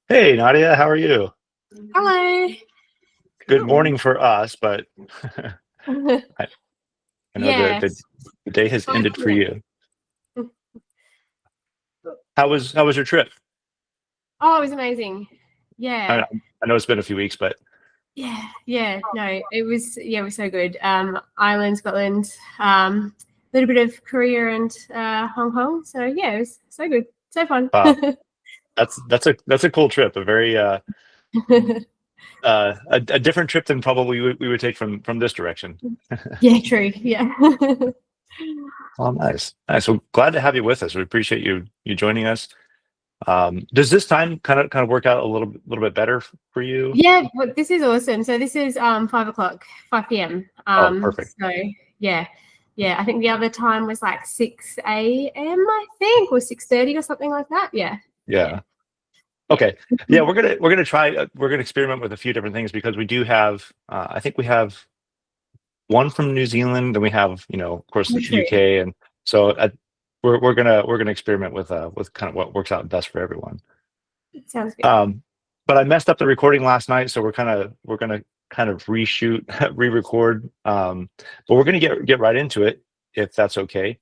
Hey, Nadia, how are you? Hello. Good Cool. morning for us, but I, I know Yes. the day has 5 ended for p.m. you. How was your trip? Oh, it was amazing. I, Yeah. I know it's been a few weeks, but Yeah. Yeah. No, it was so good. Ireland, Scotland, a little bit of Korea and Hong Kong. So yeah, it was so good. So fun. uh, that's a cool trip. A very a different trip than probably we would take from this direction. Yeah, true. Yeah. Oh, nice, nice. Well, glad to have you with us. We appreciate you joining us. Does this time kind of work out a little bit better for you? Yeah, but this is awesome. So this is 5 o'clock, 5 p.m. Oh, perfect. So yeah. Yeah, I think the other time was like 6 a.m. I think, or 6:30 or something like that. Yeah. Yeah. Yeah. Okay. Yeah, we're gonna try. We're gonna experiment with a few different things because we do have. I think we have one from New Zealand, then we have, of course, Oh, the true. UK, and so we're gonna experiment with kind of what works out best for everyone. It sounds good. Um, but I messed up the recording last night, so we're gonna kind of reshoot, re-record. But we're gonna get right into it if that's okay.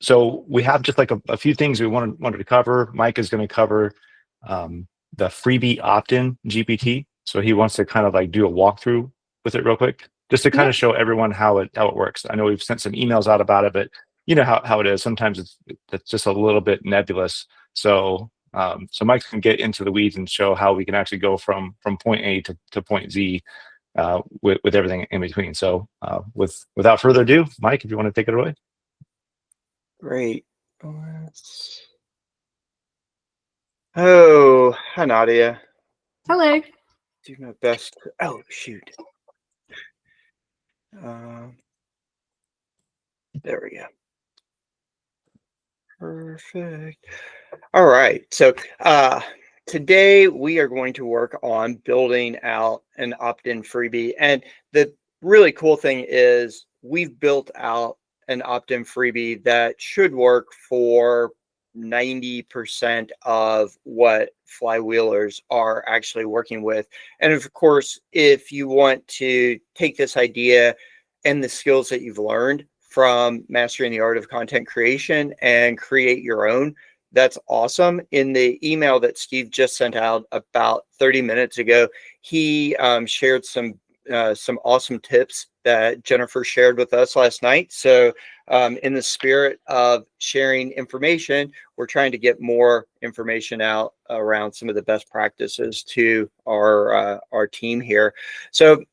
So we have just like a few things we wanted to cover. Mike is going to cover the freebie opt-in GPT. So he wants to kind of like do a walkthrough with it real quick, just to kind Yeah. of show everyone how it works. I know we've sent some emails out about it, but you know how it is. Sometimes it's just a little bit nebulous. So Mike can get into the weeds and show how we can actually go from point A to point Z with everything in between. So without further ado, Mike, if you want to take it away. Great. Oh, hi Nadia. Hello. Do my best. Oh shoot. Um, there we go. Perfect. All right. So today we are going to work on building out an opt-in freebie. And the really cool thing is we've built out an opt-in freebie that should work for 90% of what flywheelers are actually working with. And of course, if you want to take this idea and the skills that you've learned from mastering the art of content creation and create your own, that's awesome. In the email that Steve just sent out about 30 minutes ago, he shared some awesome tips that Jennifer shared with us last night. So in the spirit of sharing information, we're trying to get more information out around some of the best practices to our team here. So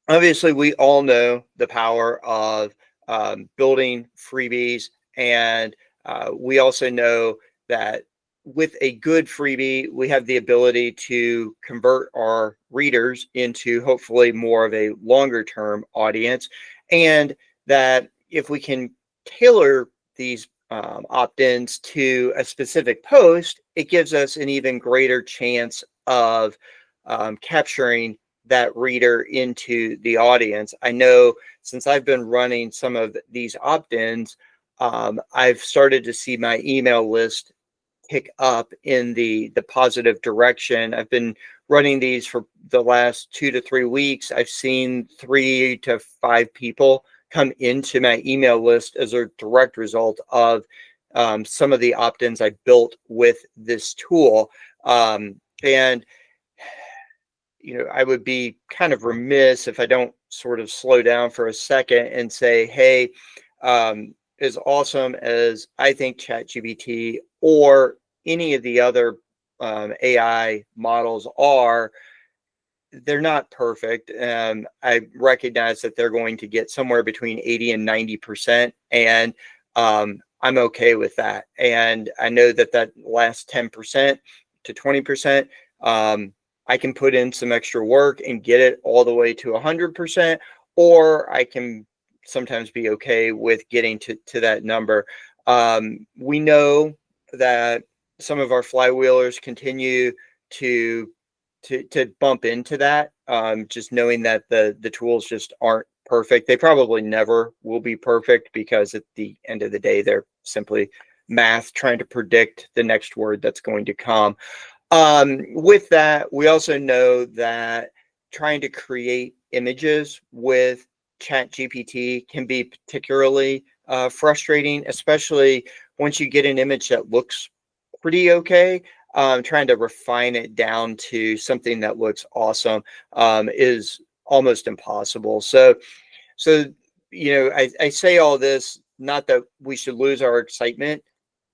obviously, we all know the power of building freebies, and we also know that with a good freebie, we have the ability to convert our readers into hopefully more of a longer term audience, and that if we can tailor these opt-ins to a specific post, it gives us an even greater chance of capturing that reader into the audience. I know since I've been running some of these opt-ins, I've started to see my email list pick up in the positive direction. I've been running these for the last 2 to 3 weeks. I've seen 3 to 5 people come into my email list as a direct result of some of the opt-ins I built with this tool. And I would be kind of remiss if I don't sort of slow down for a second and say, hey, as awesome as I think ChatGPT or any of the other AI models are, they're not perfect. I recognize that they're going to get somewhere between 80 and 90%. And I'm okay with that. And I know that last 10% to 20%, I can put in some extra work and get it all the way to 100%, or I can sometimes be okay with getting to that number. We know that some of our flywheelers continue to bump into that, just knowing that the tools just aren't perfect. They probably never will be perfect because at the end of the day, they're simply math trying to predict the next word that's going to come. With that, we also know that trying to create images with ChatGPT can be particularly frustrating, especially once you get an image that looks pretty okay. Trying to refine it down to something that looks awesome is almost impossible. So I say all this, not that we should lose our excitement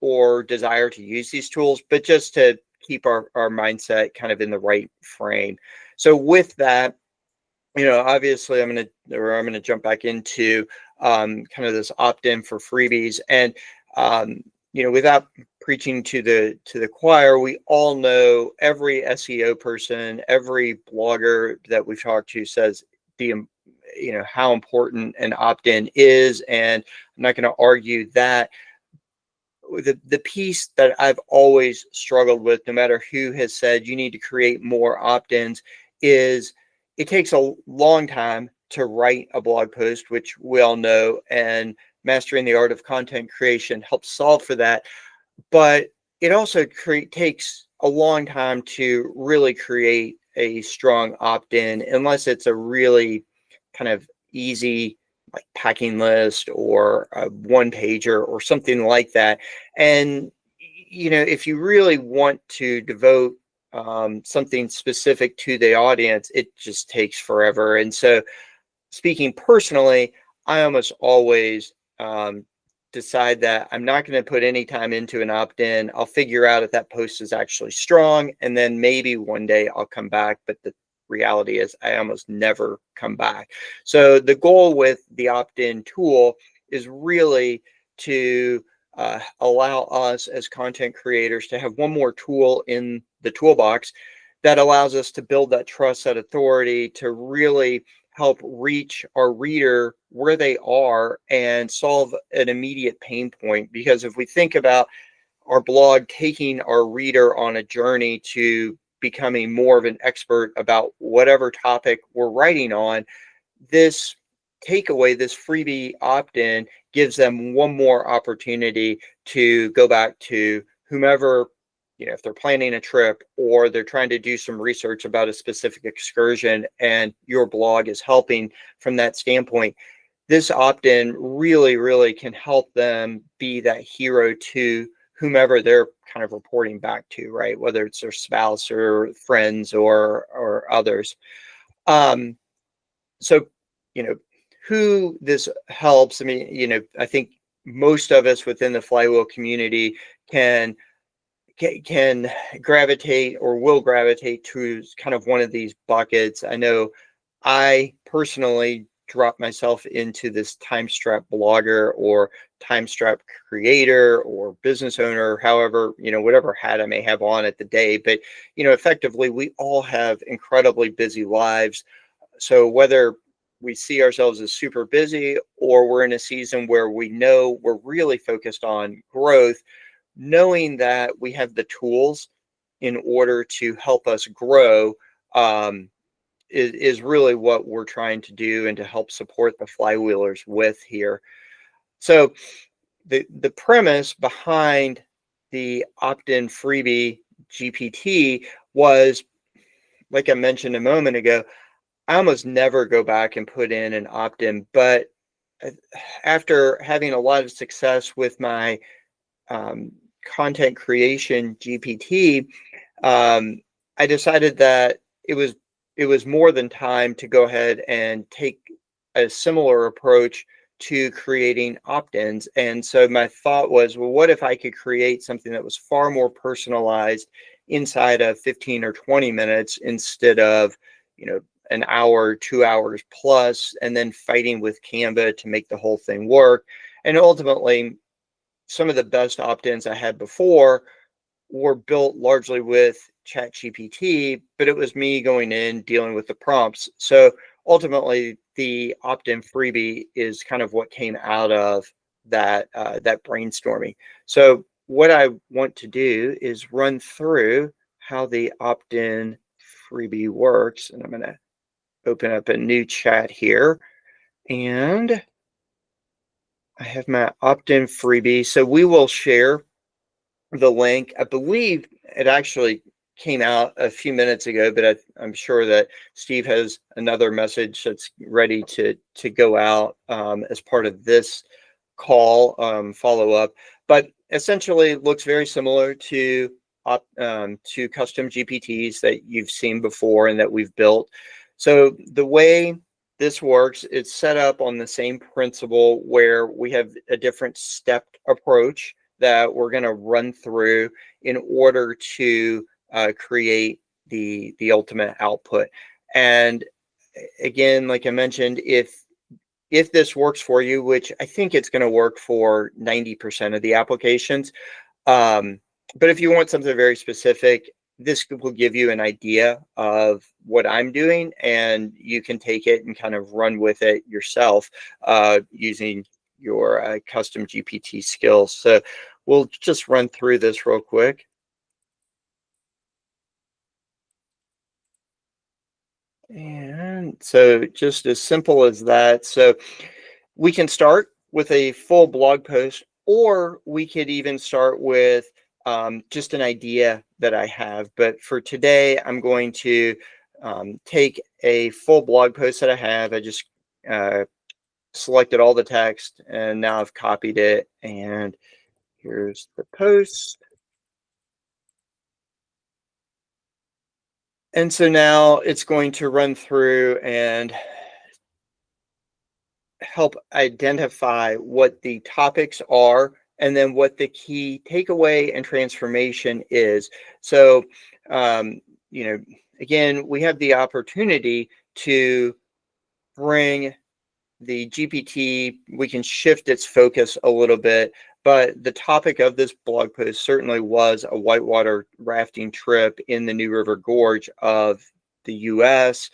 or desire to use these tools, but just to keep our mindset kind of in the right frame. So with that, obviously I'm gonna jump back into kind of this opt-in for freebies. And without preaching to the choir, we all know every SEO person, every blogger that we've talked to says how important an opt-in is, and I'm not going to argue that. The piece that I've always struggled with, no matter who has said you need to create more opt-ins, is it takes a long time to write a blog post, which we all know, and mastering the art of content creation helps solve for that. But it also takes a long time to really create a strong opt-in, unless it's a really kind of easy like packing list or a one pager or something like that. And if you really want to devote something specific to the audience, it just takes forever. And so, speaking personally, I almost always decide that I'm not going to put any time into an opt-in. I'll figure out if that post is actually strong, and then maybe one day I'll come back. But the reality is I almost never come back. So the goal with the opt-in tool is really to allow us as content creators to have one more tool in the toolbox that allows us to build that trust, that authority, to really help reach our reader where they are and solve an immediate pain point. Because if we think about our blog taking our reader on a journey to becoming more of an expert about whatever topic we're writing on, this takeaway, this freebie opt-in, gives them one more opportunity to go back to whomever, if they're planning a trip or they're trying to do some research about a specific excursion and your blog is helping from that standpoint. This opt-in really, really can help them be that hero to whomever they're kind of reporting back to, right? Whether it's their spouse or friends or others. So, who this helps, I mean, I think most of us within the Flywheel community can gravitate or will gravitate to kind of one of these buckets. I know I personally dropped myself into this time strap blogger or time strap creator or business owner, however, whatever hat I may have on at the day. But, effectively, we all have incredibly busy lives. So whether we see ourselves as super busy or we're in a season where we know we're really focused on growth, knowing that we have the tools in order to help us grow is really what we're trying to do and to help support the Flywheelers with here. So the premise behind the opt-in freebie GPT was, like I mentioned a moment ago, I almost never go back and put in an opt-in, but after having a lot of success with my content creation GPT, I decided that it was more than time to go ahead and take a similar approach to creating opt-ins. And so my thought was, well, what if I could create something that was far more personalized inside of 15 or 20 minutes instead of, an hour, 2 hours plus, and then fighting with Canva to make the whole thing work. And ultimately, some of the best opt-ins I had before were built largely with ChatGPT, but it was me going in, dealing with the prompts. So ultimately, the opt-in freebie is kind of what came out of that brainstorming. So what I want to do is run through how the opt-in freebie works, and I'm going to open up a new chat here, and I have my opt-in freebie. So we will share the link. I believe it actually came out a few minutes ago, but I'm sure that Steve has another message that's ready to go out as part of this call follow up. But essentially, it looks very similar to custom GPTs that you've seen before and that we've built. So the way this works, it's set up on the same principle where we have a different stepped approach that we're going to run through in order to create the ultimate output. And again, like I mentioned, if this works for you, which I think it's going to work for 90% of the applications, but if you want something very specific, this will give you an idea of what I'm doing, and you can take it and kind of run with it yourself using your custom GPT skills. So we'll just run through this real quick. And so just as simple as that. So we can start with a full blog post, or we could even start with just an idea that I have. But for today, I'm going to take a full blog post that I have. I just selected all the text, and now I've copied it. And here's the post. And so now it's going to run through and help identify what the topics are and then what the key takeaway and transformation is. So, you know, again, we have the opportunity to bring the GPT, we can shift its focus a little bit, but the topic of this blog post certainly was a whitewater rafting trip in the New River Gorge of the US,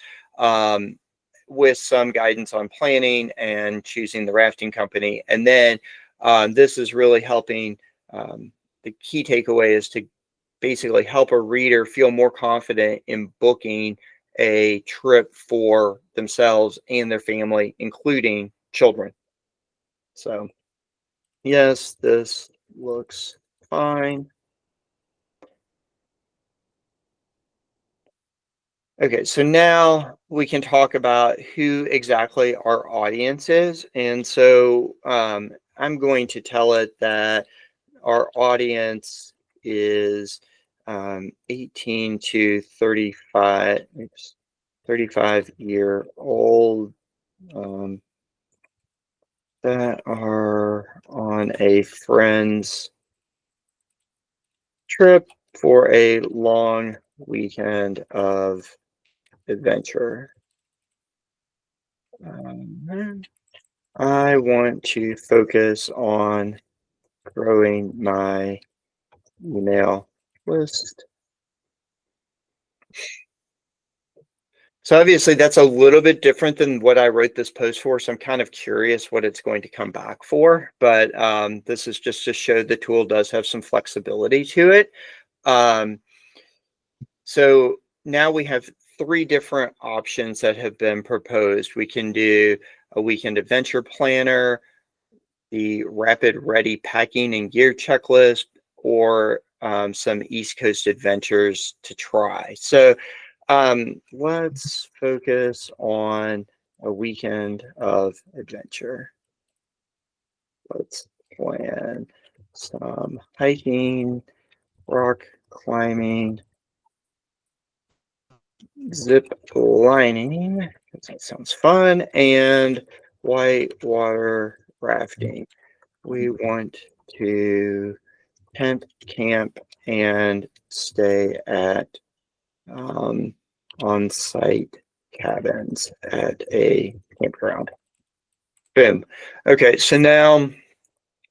with some guidance on planning and choosing the rafting company. And then this is really helping. The key takeaway is to basically help a reader feel more confident in booking a trip for themselves and their family, including children. So, yes, this looks fine. Okay, so now we can talk about who exactly our audience is. And so I'm going to tell it that our audience is 18 to 35-year-old that are on a friend's trip for a long weekend of adventure. I want to focus on growing my email list. So obviously that's a little bit different than what I wrote this post for. So I'm kind of curious what it's going to come back for. But this is just to show the tool does have some flexibility to it. So now we have 3 different options that have been proposed. We can do a weekend adventure planner, the rapid ready packing and gear checklist, or some East Coast adventures to try. So let's focus on a weekend of adventure. Let's plan some hiking, rock climbing, zip lining, that sounds fun, and whitewater rafting. We want to tent camp and stay at on-site cabins at a campground. Boom. Okay, so now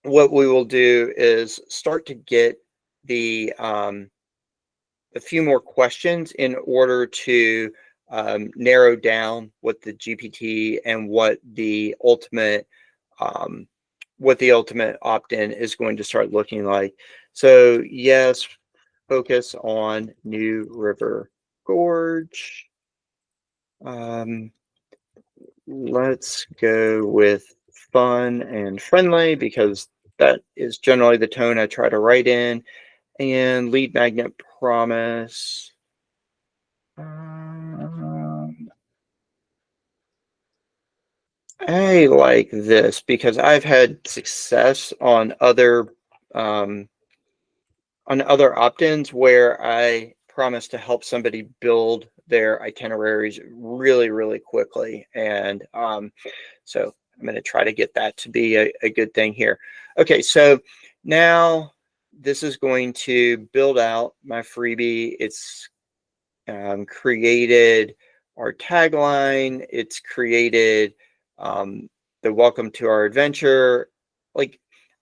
what we will do is start to get the a few more questions in order to narrow down what the GPT and what the ultimate opt-in is going to start looking like. So yes, focus on New River Gorge. Let's go with fun and friendly because that is generally the tone I try to write in. And lead magnet promise. I like this because I've had success on other opt-ins where I promise to help somebody build their itineraries really, really quickly. And so I'm going to try to get that to be a good thing here. Okay, so now this is going to build out my freebie. It's created our tagline. It's created the welcome to our adventure. Like,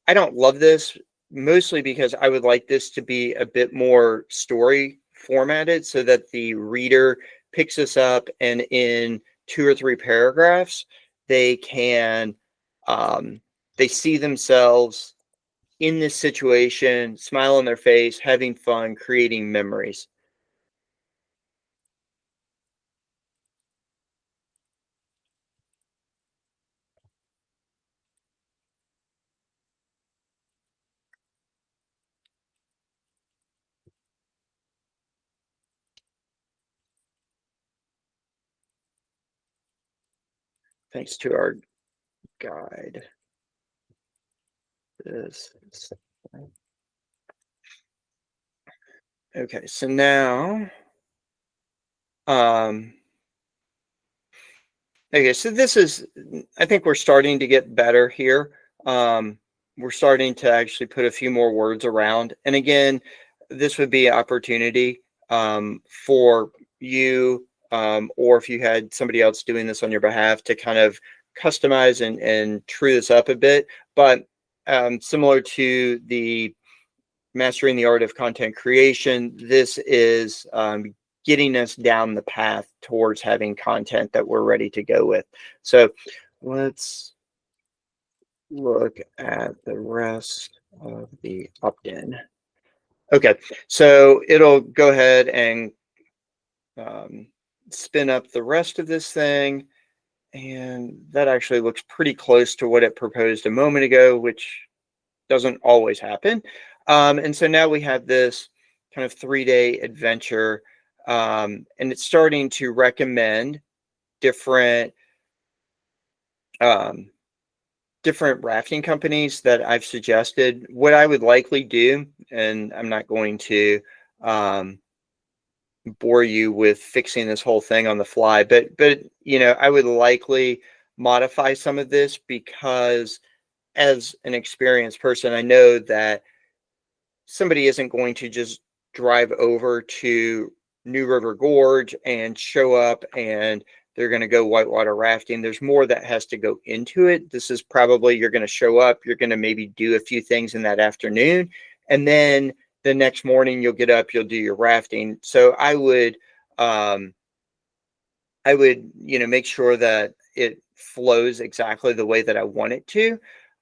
I don't love this, mostly because I would like this to be a bit more story formatted so that the reader picks this up and in 2 or 3 paragraphs, they can, they see themselves in this situation, smile on their face, having fun, creating memories. Thanks to our guide. Okay, so now, okay, so this is, I think we're starting to get better here. We're starting to actually put a few more words around. And again, this would be an opportunity for you, or if you had somebody else doing this on your behalf, to kind of customize and true this up a bit. But similar to the Mastering the Art of Content Creation, this is getting us down the path towards having content that we're ready to go with. So let's look at the rest of the opt-in. Okay, so it'll go ahead and spin up the rest of this thing. And that actually looks pretty close to what it proposed a moment ago, which doesn't always happen. And so now we have this kind of 3-day adventure, and it's starting to recommend different different rafting companies that I've suggested. What I would likely do, and I'm not going to bore you with fixing this whole thing on the fly, but you know, I would likely modify some of this because as an experienced person, I know that somebody isn't going to just drive over to New River Gorge and show up and they're going to go whitewater rafting. There's more that has to go into it. This is probably, you're going to show up, you're going to maybe do a few things in that afternoon, and then the next morning you'll get up, you'll do your rafting. So I would, you know, make sure that it flows exactly the way that I want it to.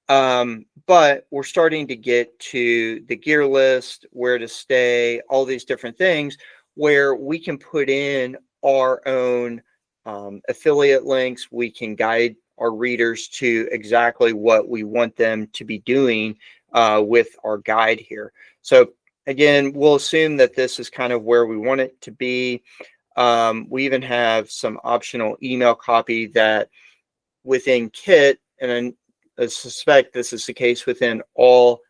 But we're starting to get to the gear list, where to stay, all these different things where we can put in our own affiliate links. We can guide our readers to exactly what we want them to be doing with our guide here. So again, we'll assume that this is kind of where we want it to be. We even have some optional email copy that within Kit, and I suspect this is the case within all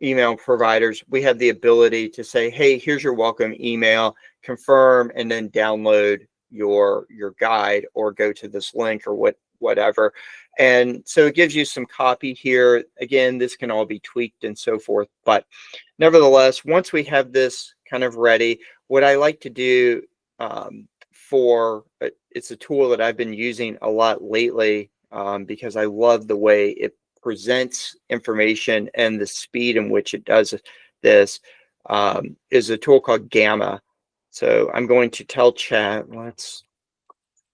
email providers, we have the ability to say, hey, here's your welcome email, confirm, and then download your guide or go to this link or whatever. And so it gives you some copy here. Again, this can all be tweaked and so forth. But nevertheless, once we have this kind of ready, what I like to do it's a tool that I've been using a lot lately because I love the way it presents information and the speed in which it does this, is a tool called Gamma. So I'm going to tell chat, let's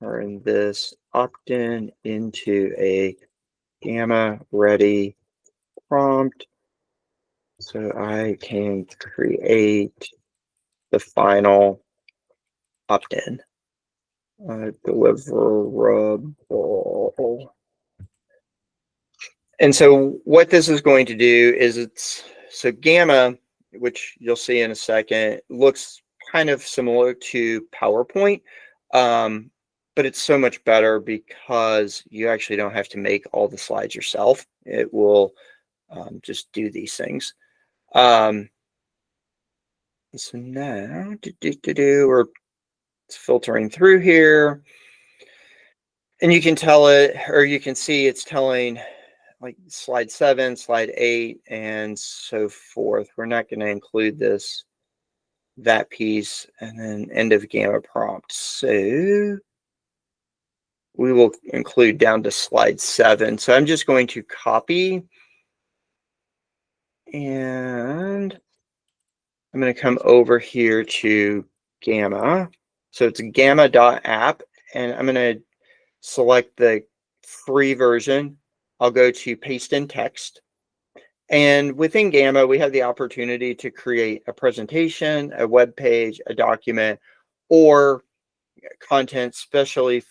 turn this opt-in into a Gamma ready prompt so I can create the final opt-in. Deliverable. And so what this is going to do is so Gamma which you'll see in a second, looks kind of similar to PowerPoint, but it's so much better because you actually don't have to make all the slides yourself. It will just do these things. So now, we're filtering through here, and you can tell it, or you can see it's telling like slide 7, slide 8, and so forth. We're not going to include that piece, and then end of gamma prompt. So we will include down to slide 7. So I'm just going to copy, and I'm going to come over here to gamma. So it's gamma.app, and I'm going to select the free version. I'll go to paste in text. And within Gamma, we have the opportunity to create a presentation, a web page, a document, or content specially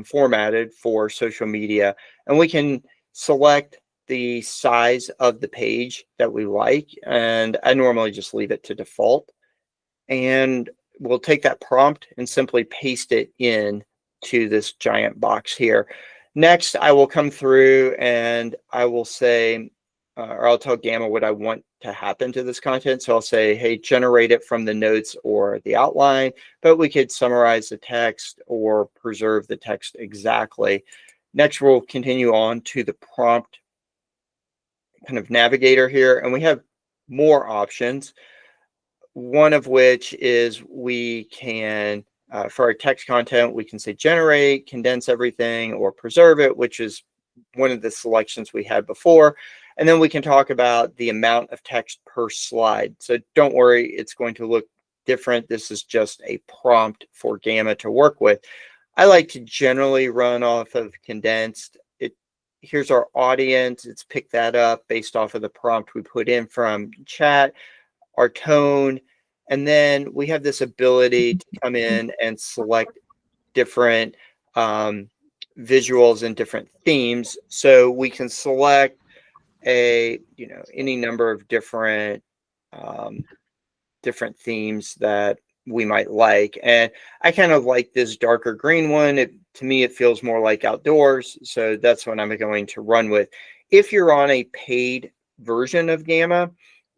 formatted for social media. And we can select the size of the page that we like. And I normally just leave it to default. And we'll take that prompt and simply paste it in to this giant box here. Next, I will come through and I will say, or I'll tell Gamma what I want to happen to this content. So I'll say, hey, generate it from the notes or the outline, but we could summarize the text or preserve the text exactly. Next, we'll continue on to the prompt kind of navigator here, and we have more options. One of which is we can, for our text content, we can say generate, condense everything, or preserve it, which is one of the selections we had before. And then we can talk about the amount of text per slide. So don't worry, it's going to look different. This is just a prompt for Gamma to work with. I like to generally run off of condensed. Here's our audience. It's picked that up based off of the prompt we put in from chat, our tone, and then we have this ability to come in and select different visuals and different themes. So we can select any number of different themes that we might like. And I kind of like this darker green one. To me, it feels more like outdoors. So that's what I'm going to run with. If you're on a paid version of Gamma,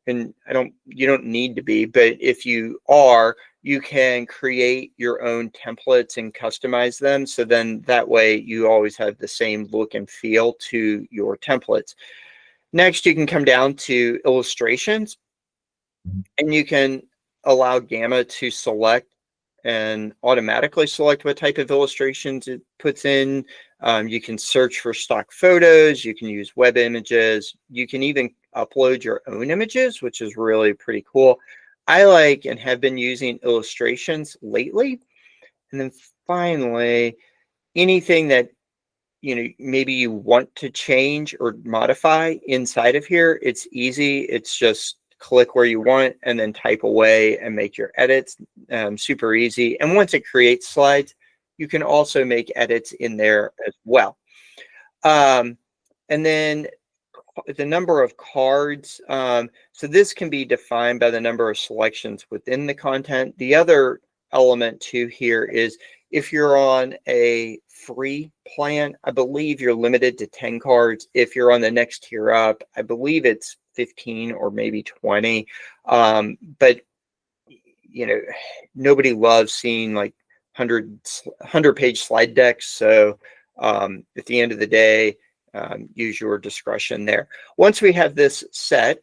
and you don't need to be, but if you are, you can create your own templates and customize them. So then that way you always have the same look and feel to your templates. Next, you can come down to illustrations, and you can allow Gamma to select and automatically select what type of illustrations it puts in. You can search for stock photos. You can use web images. You can even upload your own images, which is really pretty cool. I like and have been using illustrations lately. And then finally, anything that maybe you want to change or modify inside of here, it's easy. It's just click where you want and then type away and make your edits. Super easy. And once it creates slides, you can also make edits in there as well. And then the number of cards. So this can be defined by the number of selections within the content. The other element too here is if you're on a free plan, I believe you're limited to 10 cards. If you're on the next tier up, I believe it's 15 or maybe 20. But nobody loves seeing like 100-page slide decks. So at the end of the day, use your discretion there. Once we have this set,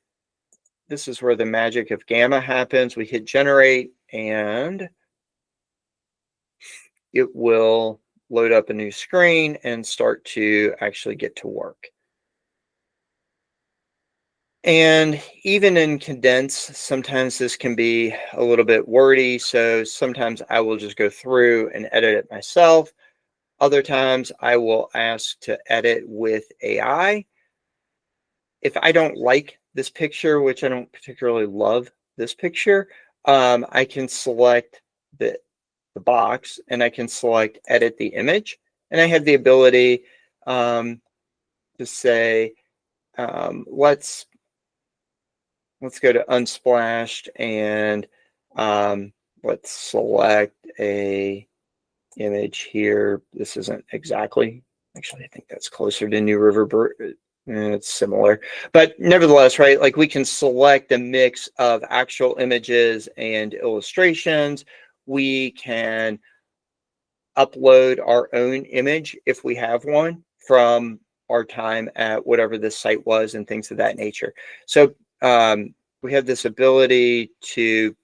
this is where the magic of Gamma happens. We hit generate and it will load up a new screen and start to actually get to work. And even in condense, sometimes this can be a little bit wordy. So sometimes I will just go through and edit it myself. Other times I will ask to edit with AI. If I don't like this picture, which I don't particularly love this picture, I can select the box and I can select edit the image. And I have the ability to say, let's let's go to unsplashed, and let's select a image here. This isn't exactly, actually, I think that's closer to New River. It's similar, but nevertheless, right? Like we can select a mix of actual images and illustrations. We can upload our own image if we have one from our time at whatever this site was and things of that nature. So we have this ability to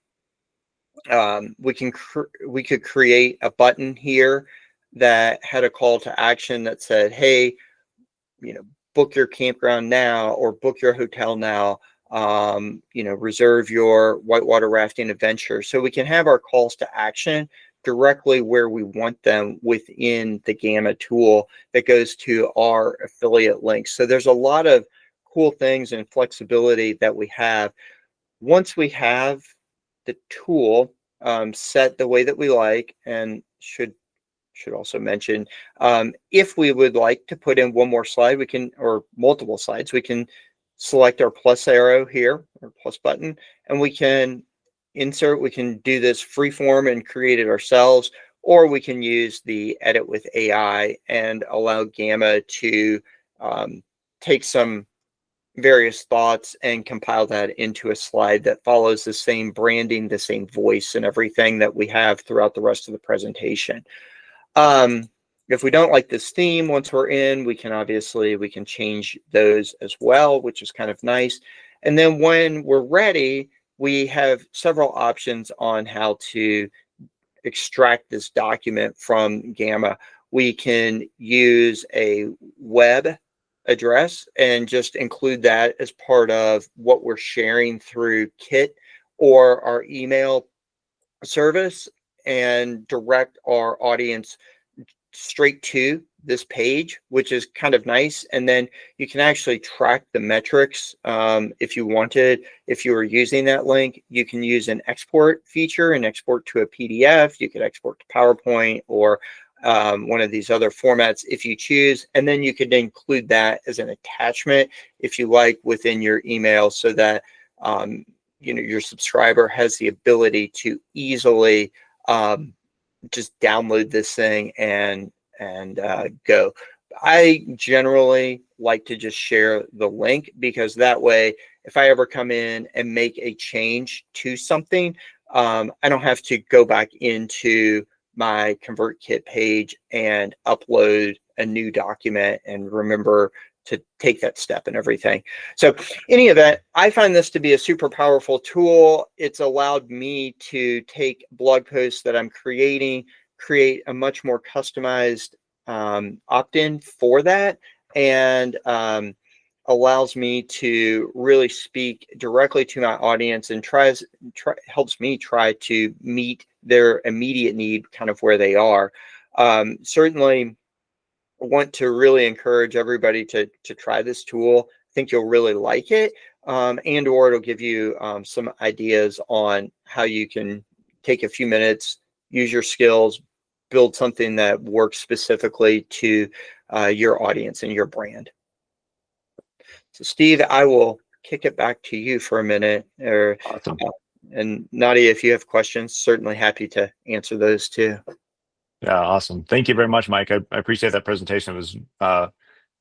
we could create a button here that had a call to action that said, hey, book your campground now, or book your hotel now, reserve your whitewater rafting adventure. So we can have our calls to action directly where we want them within the Gamma tool that goes to our affiliate links. So there's a lot of cool things and flexibility that we have. Once we have the tool set the way that we like, and should also mention, if we would like to put in one more slide, we can, or multiple slides, we can select our plus arrow here, or plus button, and we can insert. We can do this free form and create it ourselves, or we can use the edit with AI and allow Gamma to take some various thoughts and compile that into a slide that follows the same branding, the same voice, and everything that we have throughout the rest of the presentation. If we don't like this theme, once we're in, we can change those as well, which is kind of nice. And then when we're ready, we have several options on how to extract this document from Gamma. We can use a web address and just include that as part of what we're sharing through Kit or our email service, and direct our audience straight to this page, which is kind of nice. And then you can actually track the metrics if you wanted. If you were using that link, you can use an export feature and export to a PDF. You could export to PowerPoint or one of these other formats if you choose. And then you could include that as an attachment if you like within your email, so that your subscriber has the ability to easily just download this thing and go. I generally like to just share the link, because that way, if I ever come in and make a change to something, I don't have to go back into my ConvertKit page and upload a new document and remember to take that step and everything. So in any event, I find this to be a super powerful tool. It's allowed me to take blog posts that I'm create a much more customized opt-in for that, and allows me to really speak directly to my audience and helps me try to meet their immediate need kind of where they are. Certainly want to really encourage everybody to try this tool. I think you'll really like it, and or it'll give you some ideas on how you can take a few minutes, use your skills, build something that works specifically to your audience and your brand. So Steve, I will kick it back to you for a minute. Awesome. And Nadia, if you have questions, certainly happy to answer those too. Yeah, awesome. Thank you very much, Mike. I appreciate that presentation. It was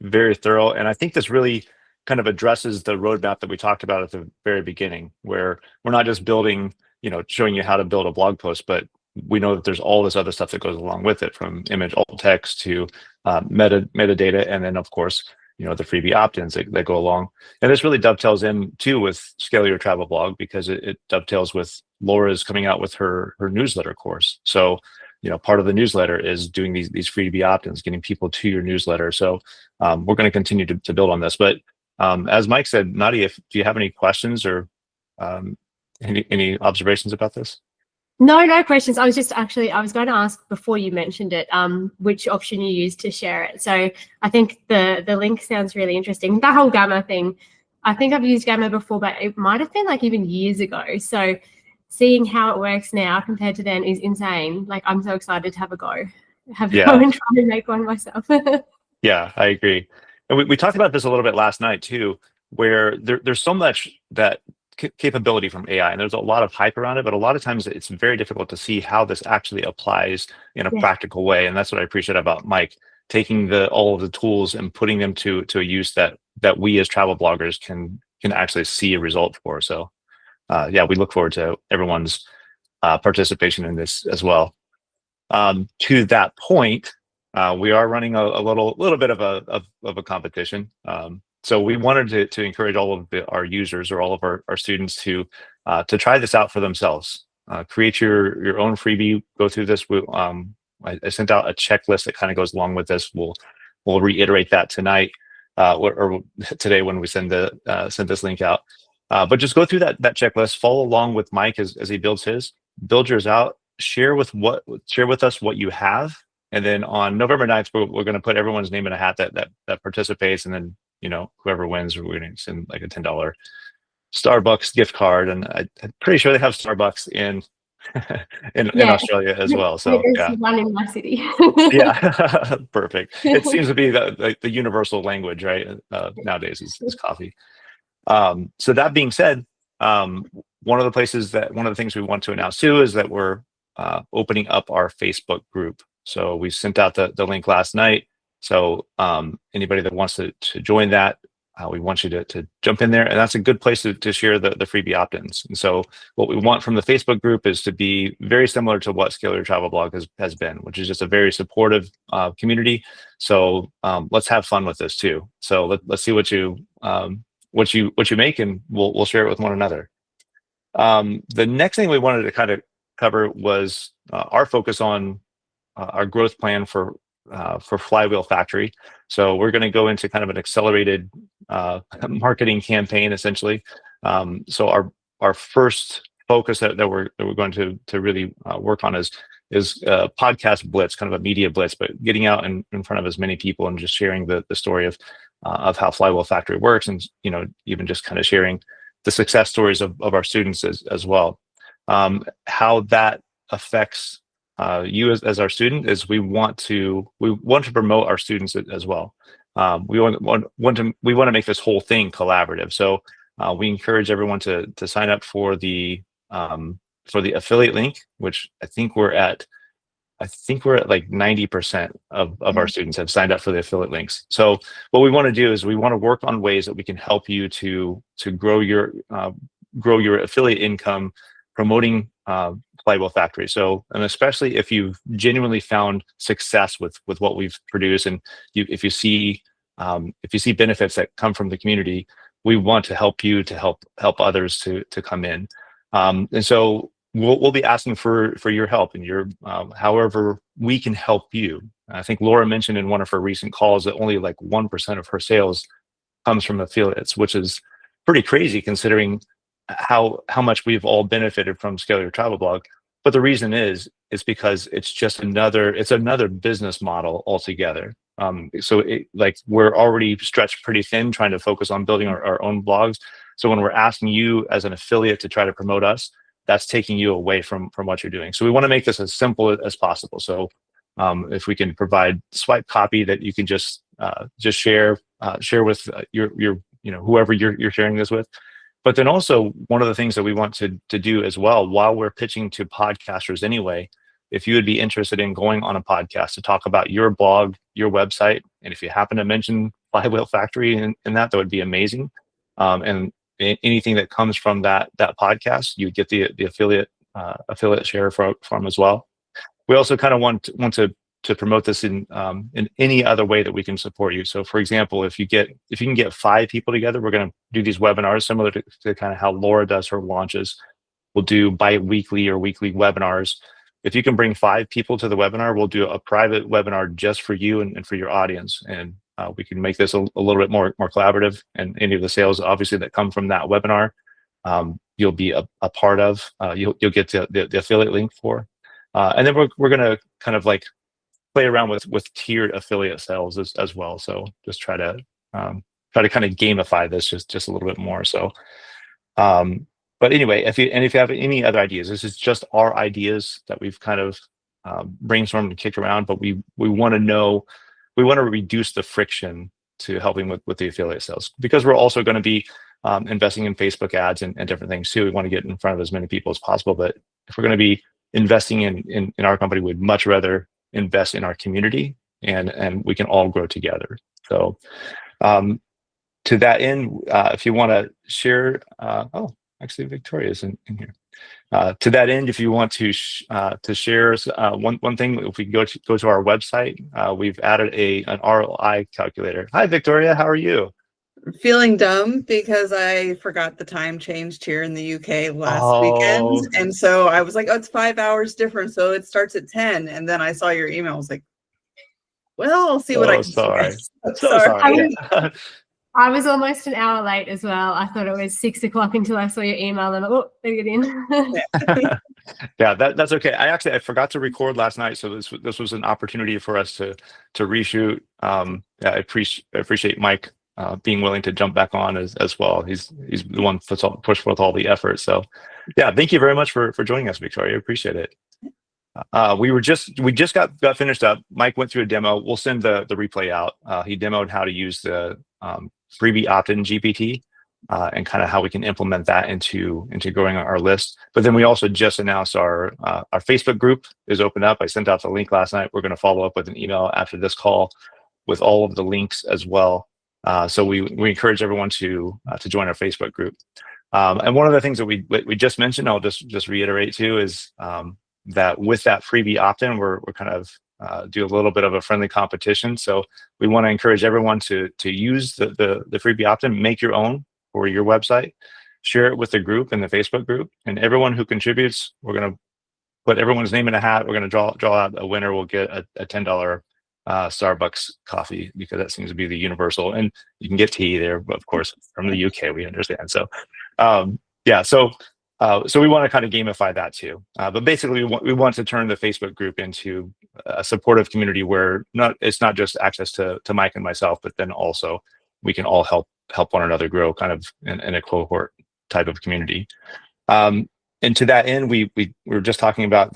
very thorough. And I think this really kind of addresses the roadmap that we talked about at the very beginning, where we're not just building, showing you how to build a blog post, but we know that there's all this other stuff that goes along with it, from image alt text to metadata, and then of course, the freebie opt-ins that go along. And this really dovetails in too with Scale Your Travel Blog, because it dovetails with Laura's coming out with her newsletter course. So, part of the newsletter is doing these freebie opt-ins, getting people to your newsletter. So we're going to continue to build on this. But as Mike said, Nadia, do you have any questions or any observations about this? No questions. I was going to ask before you mentioned it, which option you used to share it. So I think the link sounds really interesting. That whole Gamma thing, I think I've used Gamma before, but it might have been like even years ago. So seeing how it works now compared to then is insane. Like, I'm so excited to have a go and try and make one myself. Yeah, I agree. And we talked about this a little bit last night too, where there's so much that capability from AI, and there's a lot of hype around it, but a lot of times it's very difficult to see how this actually applies in a practical way. And that's what I appreciate about Mike, taking all of the tools and putting them to a use that we as travel bloggers can actually see a result for. So yeah, we look forward to everyone's participation in this as well. To that point, we are running a little bit of a competition. So we wanted to encourage all of our users or all of our students to try this out for themselves. Create your own freebie. Go through this. I sent out a checklist that kind of goes along with this. We'll reiterate that tonight or today when we send this link out. But just go through that checklist. Follow along with Mike as he builds his. Build yours out. Share with us what you have, and then on November 9th, we're going to put everyone's name in a hat that participates, and then whoever wins, we're going to send like a $10 Starbucks gift card, and I'm pretty sure they have Starbucks in Australia as well. So there's one in my city. Yeah, perfect. It seems to be the universal language, right? Nowadays is coffee. So that being said, one of the things we want to announce too is that we're opening up our Facebook group. So we sent out the link last night. So anybody that wants to join that, we want you to jump in there, and that's a good place to share the freebie opt-ins. And so what we want from the Facebook group is to be very similar to what Scale Your Travel Blog has been, which is just a very supportive community. So let's have fun with this too. So let's see what you make, and we'll share it with one another. The next thing we wanted to kind of cover was our focus on our growth plan for Flywheel Factory. So we're going to go into kind of an accelerated marketing campaign, essentially. So our first focus that we're going to really work on is podcast blitz, kind of a media blitz, but getting out in front of as many people and just sharing the story of how Flywheel Factory works, and even just kind of sharing the success stories of our students as well. How that affects you as our student is we want to promote our students as well. We want to make this whole thing collaborative. So we encourage everyone to sign up for the affiliate link, which I think we're at like 90% of our students have signed up for the affiliate links. So what we want to do is we want to work on ways that we can help you to grow your affiliate income promoting Flywheel Factory. So, and especially if you've genuinely found success with what we've produced, and if you see benefits that come from the community, we want to help you to help others to come in. And so we'll be asking for your help and your however we can help you. I think Laura mentioned in one of her recent calls that only like 1% of her sales comes from affiliates, which is pretty crazy considering how much we've all benefited from Scale Your Travel Blog. But the reason is because it's another business model altogether. So we're already stretched pretty thin trying to focus on building our own blogs. So when we're asking you as an affiliate to try to promote us, that's taking you away from what you're doing. So we want to make this as simple as possible. So if we can provide swipe copy that you can just share with your whoever you're sharing this with. But then also one of the things that we want to do as well, while we're pitching to podcasters anyway, if you would be interested in going on a podcast to talk about your blog, your website, and if you happen to mention Flywheel Factory in that would be amazing. And anything that comes from that podcast, you get the affiliate share from as well. We also kind of want to promote this in any other way that we can support you. So for example, if you can get 5 people together, we're going to do these webinars similar to kind of how Laura does her launches. We'll do bi-weekly or weekly webinars. If you can bring 5 people to the webinar, we'll do a private webinar just for you and for your audience. And we can make this a little bit more collaborative, and any of the sales obviously that come from that webinar, you'll be a part of, you'll get the affiliate link for. And then we're going to kind of like play around with tiered affiliate sales as well. So just try to kind of gamify this just a little bit more. So, but anyway, if you have any other ideas, this is just our ideas that we've kind of brainstormed and kicked around. But we want to reduce the friction to helping with the affiliate sales, because we're also going to be investing in Facebook ads and different things too. We want to get in front of as many people as possible. But if we're going to be investing in our company, we'd much rather invest in our community, and we can all grow together. So to that end, if you want to share, oh, actually Victoria's in here. To that end, if you want to share one thing, if we go to our website, we've added an ROI calculator. Hi, Victoria, how are you? Feeling dumb because I forgot the time changed here in the UK last weekend. And so I was like, oh, it's 5 hours different. So it starts at 10. And then I saw your email. I was like, well, I'll see what I can sorry. do. So sorry. I was almost an hour late as well. I thought it was 6 o'clock until I saw your email and oh, better get in. Yeah, that's okay. I forgot to record last night, so this was an opportunity for us to reshoot. Yeah, I appreciate Mike being willing to jump back on as well. He's the one push forth all the effort. So yeah, thank you very much for joining us, Victoria. I appreciate it. We just got finished up. Mike went through a demo. We'll send the replay out. He demoed how to use the freebie opt-in GPT and kind of how we can implement that into growing our list. But then we also just announced our Facebook group is open up. I sent out the link last night. We're going to follow up with an email after this call with all of the links as well. So we encourage everyone to join our Facebook group. And one of the things that we just mentioned, I'll just reiterate too, is that with that freebie opt-in, we're kind of do a little bit of a friendly competition. So we want to encourage everyone to use the freebie opt-in, make your own for your website, share it with the group in the Facebook group, and everyone who contributes, we're going to put everyone's name in a hat. We're going to draw out a winner. We'll get a $10 Starbucks coffee, because that seems to be the universal, and you can get tea there, but of course from the UK, we understand. So yeah, so we want to kind of gamify that too. But basically we want to turn the Facebook group into a supportive community where it's not just access to Mike and myself, but then also we can all help one another grow kind of in a cohort type of community. And to that end, we were just talking about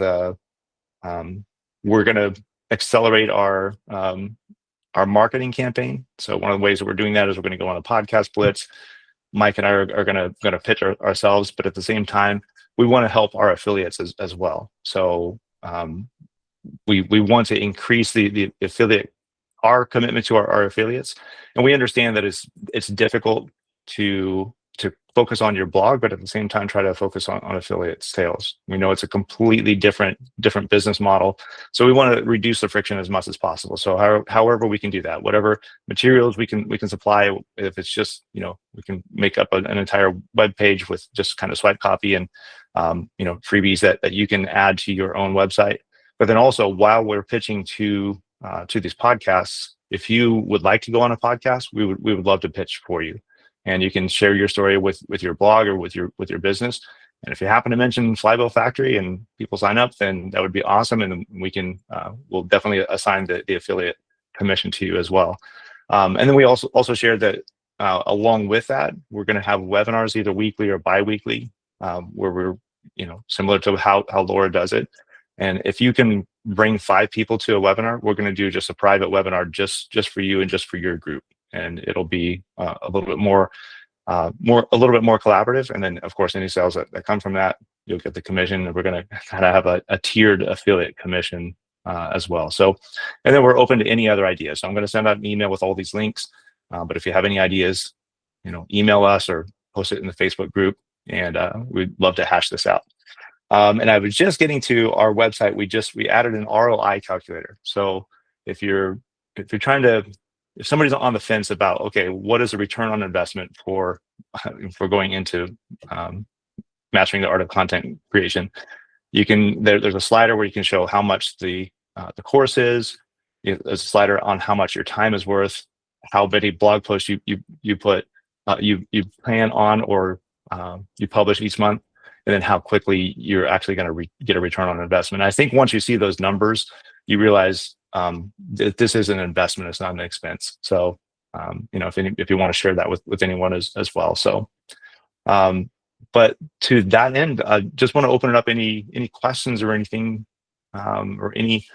we're going to accelerate our marketing campaign. So one of the ways that we're doing that is we're going to go on a podcast blitz. Mike and I are going to pitch ourselves, but at the same time, we want to help our affiliates as well. So we want to increase the affiliate, our commitment to our affiliates, and we understand that it's difficult to focus on your blog, but at the same time try to focus on affiliate sales. We know it's a completely different business model, so we want to reduce the friction as much as possible. So however we can do that, whatever materials we can supply, if it's just, we can make up an entire web page with just kind of swipe copy and freebies that you can add to your own website. But then also, while we're pitching to these podcasts, if you would like to go on a podcast, we would love to pitch for you. And you can share your story with your blog or with your business. And if you happen to mention Flywheel Factory and people sign up, then that would be awesome. And we can we'll definitely assign the affiliate commission to you as well. And then we also shared that along with that, we're going to have webinars either weekly or bi-weekly, where we're similar to how Laura does it. And if you can bring 5 people to a webinar, we're going to do just a private webinar just for you and just for your group. And it'll be a little bit more collaborative. And then of course, any sales that come from that, you'll get the commission. And we're going to kind of have a tiered affiliate commission as well. So, and then we're open to any other ideas. So I'm going to send out an email with all these links. But if you have any ideas, email us or post it in the Facebook group, and we'd love to hash this out. And I was just getting to our website. We added an ROI calculator. So if you're trying to, if somebody's on the fence about, okay, what is the return on investment for going into mastering the art of content creation, you can there's a slider where you can show how much the course is. There's a slider on how much your time is worth, how many blog posts you plan on or you publish each month, and then how quickly you're actually going to get a return on investment. I think once you see those numbers, you realize that this is an investment, it's not an expense. So, if you want to share that with anyone as well. So, but to that end, I just want to open it up. Any questions or anything, or any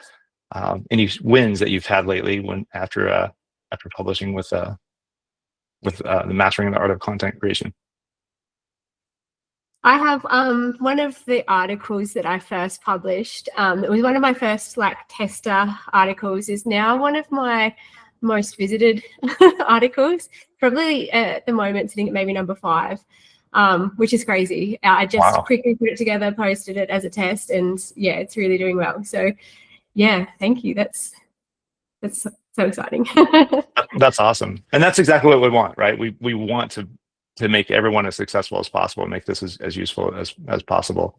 wins that you've had lately after publishing with the Mastering the Art of Content Creation? I have one of the articles that I first published. It was one of my first like tester articles. Is now one of my most visited articles. Probably at the moment sitting at maybe number 5, which is crazy. I just quickly put it together, posted it as a test, and yeah, it's really doing well. So yeah, thank you. That's so exciting. That's awesome, and that's exactly what we want, right? We want to make everyone as successful as possible, make this as useful as possible.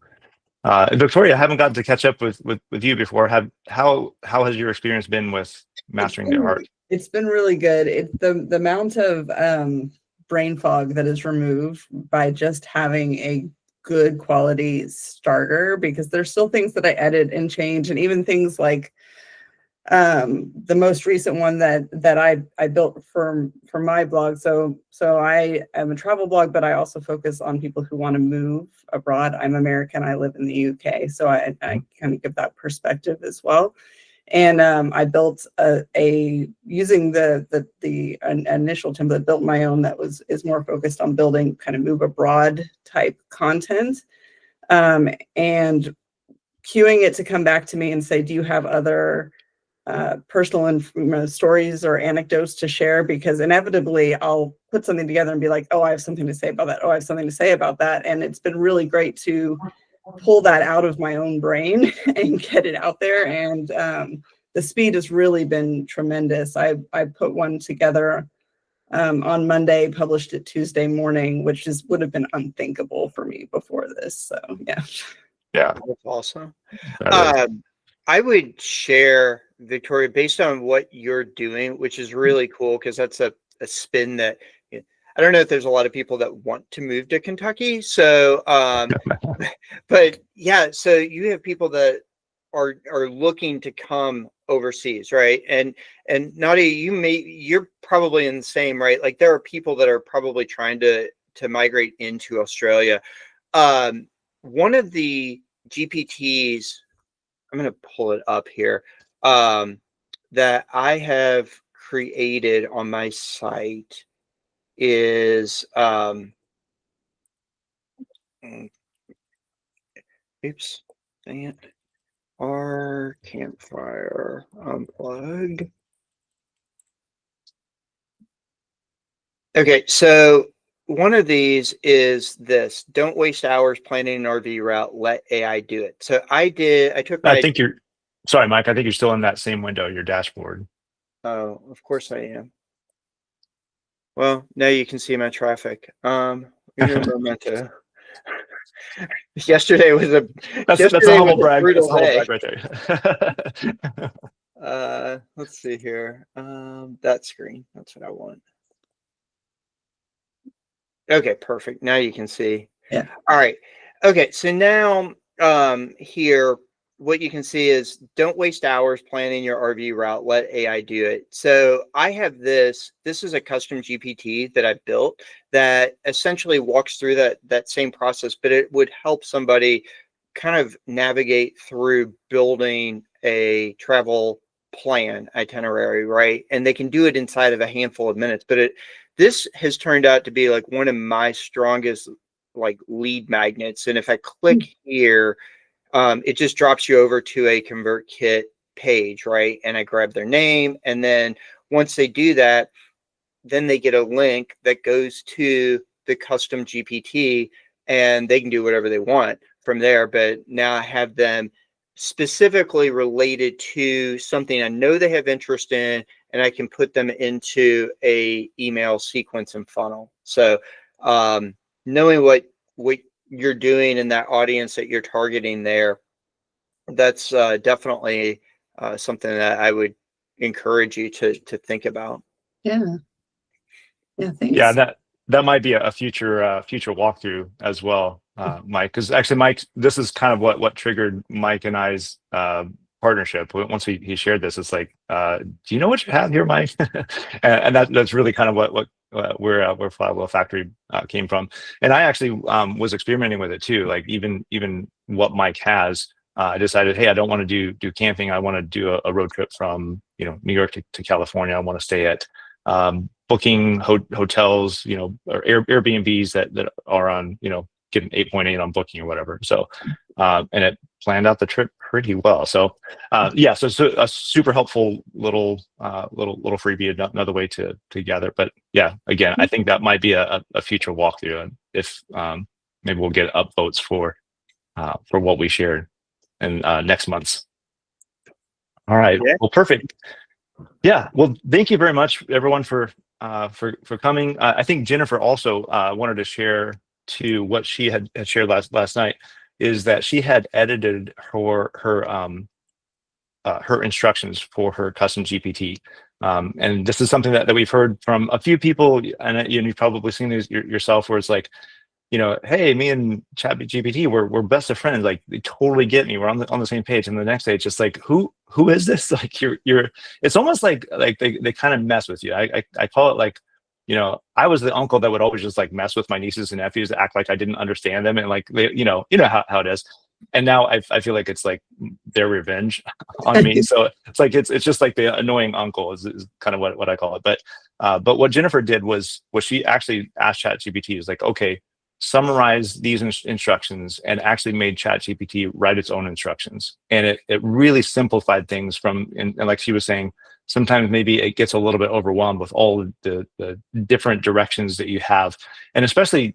Victoria, I haven't gotten to catch up with you before. How has your experience been with mastering the art? It's been really good. It's the amount of brain fog that is removed by just having a good quality starter, because there's still things that I edit and change, and even things like the most recent one that I built for my blog. So I am a travel blog, but I also focus on people who want to move abroad. I'm American. I live in the UK, so I kind of give that perspective as well. And I built a using the initial template, built my own that is more focused on building kind of move abroad type content, and queuing it to come back to me and say, do you have other personal stories or anecdotes to share? Because inevitably I'll put something together and be like, oh, I have something to say about that. Oh, I have something to say about that. And it's been really great to pull that out of my own brain and get it out there. And the speed has really been tremendous. I put one together on Monday, published it Tuesday morning, which would have been unthinkable for me before this. So yeah. That's awesome. I would share, Victoria, based on what you're doing, which is really cool, because that's a spin that, I don't know if there's a lot of people that want to move to Kentucky. So, but yeah, so you have people that are looking to come overseas, right? And Nadia, you're probably in the same, right? Like there are people that are probably trying to migrate into Australia. One of the GPTs, I'm going to pull it up here, that I have created on my site is, oops, dang it, our campfire unplug. Okay, so one of these is this: don't waste hours planning an RV route, let AI do it. So I took my, Sorry, Mike, I think you're still in that same window, your dashboard. Oh, of course I am. Well, now you can see my traffic. Yesterday was a humble brag. That's a humble brag right there. Let's see here. That screen. That's what I want. Okay, perfect. Now you can see. Yeah. All right. Okay, so now here, what you can see is don't waste hours planning your RV route, let AI do it. So I have this is a custom GPT that I built that essentially walks through that same process, but it would help somebody kind of navigate through building a travel plan itinerary, right? And they can do it inside of a handful of minutes, but this has turned out to be like one of my strongest like lead magnets. And if I click here, it just drops you over to a ConvertKit page, right? And I grab their name, and then once they do that, then they get a link that goes to the custom GPT, and they can do whatever they want from there. But now I have them specifically related to something I know they have interest in, and I can put them into a email sequence and funnel. So knowing what you're doing in that audience that you're targeting there, that's definitely something that I would encourage you to think about. Yeah thanks. Yeah, that might be a future walkthrough as well, Mike, because actually Mike, this is kind of what triggered Mike and I's partnership. Once he shared this, it's like, do you know what you have here, Mike? and that's really kind of what where Flywheel Factory came from. And I actually was experimenting with it too. Like even what Mike has, I decided, hey, I don't want to do camping. I want to do a road trip from New York to California. I want to stay at booking hotels, or Airbnbs that are on get an 8.8 on booking or whatever. So, and it planned out the trip pretty well. So, yeah, so a super helpful little freebie, another way to gather. But yeah, again, I think that might be a future walkthrough, and if maybe we'll get upvotes for what we shared in next month's. All right. Yeah. Well, perfect. Yeah. Well, thank you very much, everyone, for coming. I think Jennifer also wanted to share to what she had shared last night, is that she had edited her instructions for her custom GPT. And this is something that we've heard from a few people, and you've probably seen these yourself, where it's like, hey, me and ChatGPT, we're best of friends. Like, they totally get me. We're on the same page. And the next day, it's just like, who is this? Like, you're. It's almost like they kind of mess with you. I call it like, I was the uncle that would always just like mess with my nieces and nephews, act like I didn't understand them, and like they, how it is. And now I feel like it's like their revenge on me. So it's like it's just like the annoying uncle is kind of what I call it. But what Jennifer did was she actually asked ChatGPT, is like, okay, summarize these instructions, and actually made ChatGPT write its own instructions. And it really simplified things and like she was saying, sometimes maybe it gets a little bit overwhelmed with all the different directions that you have. And especially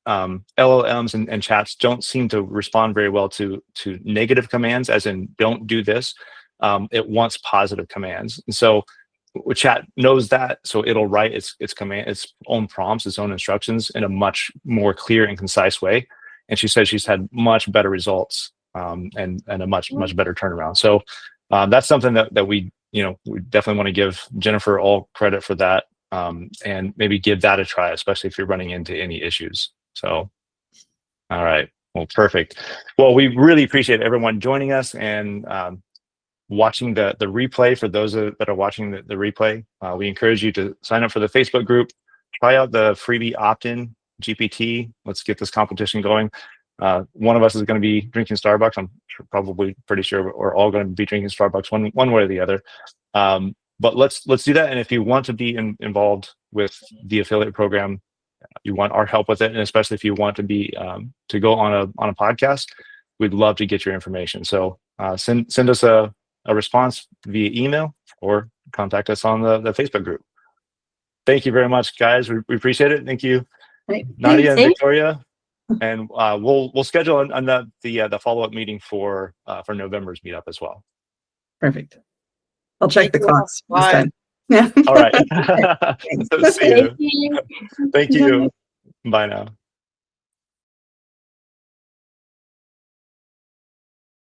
LLMs and chats don't seem to respond very well to negative commands, as in don't do this. It wants positive commands. And so chat knows that, so it'll write its own prompts, its own instructions in a much more clear and concise way. And she says she's had much better results and a much better turnaround. So that's something that we definitely want to give Jennifer all credit for that, and maybe give that a try, especially if you're running into any issues. So, all right, well, perfect. Well, we really appreciate everyone joining us and watching the replay. For those that are watching the replay, we encourage you to sign up for the Facebook group, try out the freebie opt-in GPT. Let's get this competition going. One of us is going to be drinking Starbucks. I'm probably pretty sure we're all going to be drinking Starbucks one way or the other. But let's do that. And if you want to be involved with the affiliate program, you want our help with it, and especially if you want to be to go on a podcast, we'd love to get your information. So send us a response via email or contact us on the Facebook group. Thank you very much, guys. We appreciate it. Thank you, Nadia and Victoria. And we'll schedule the follow-up meeting for November's meetup as well. Perfect. I'll check the clocks. Bye. Yeah. All right. See you. Thank you. Thank you. Bye now.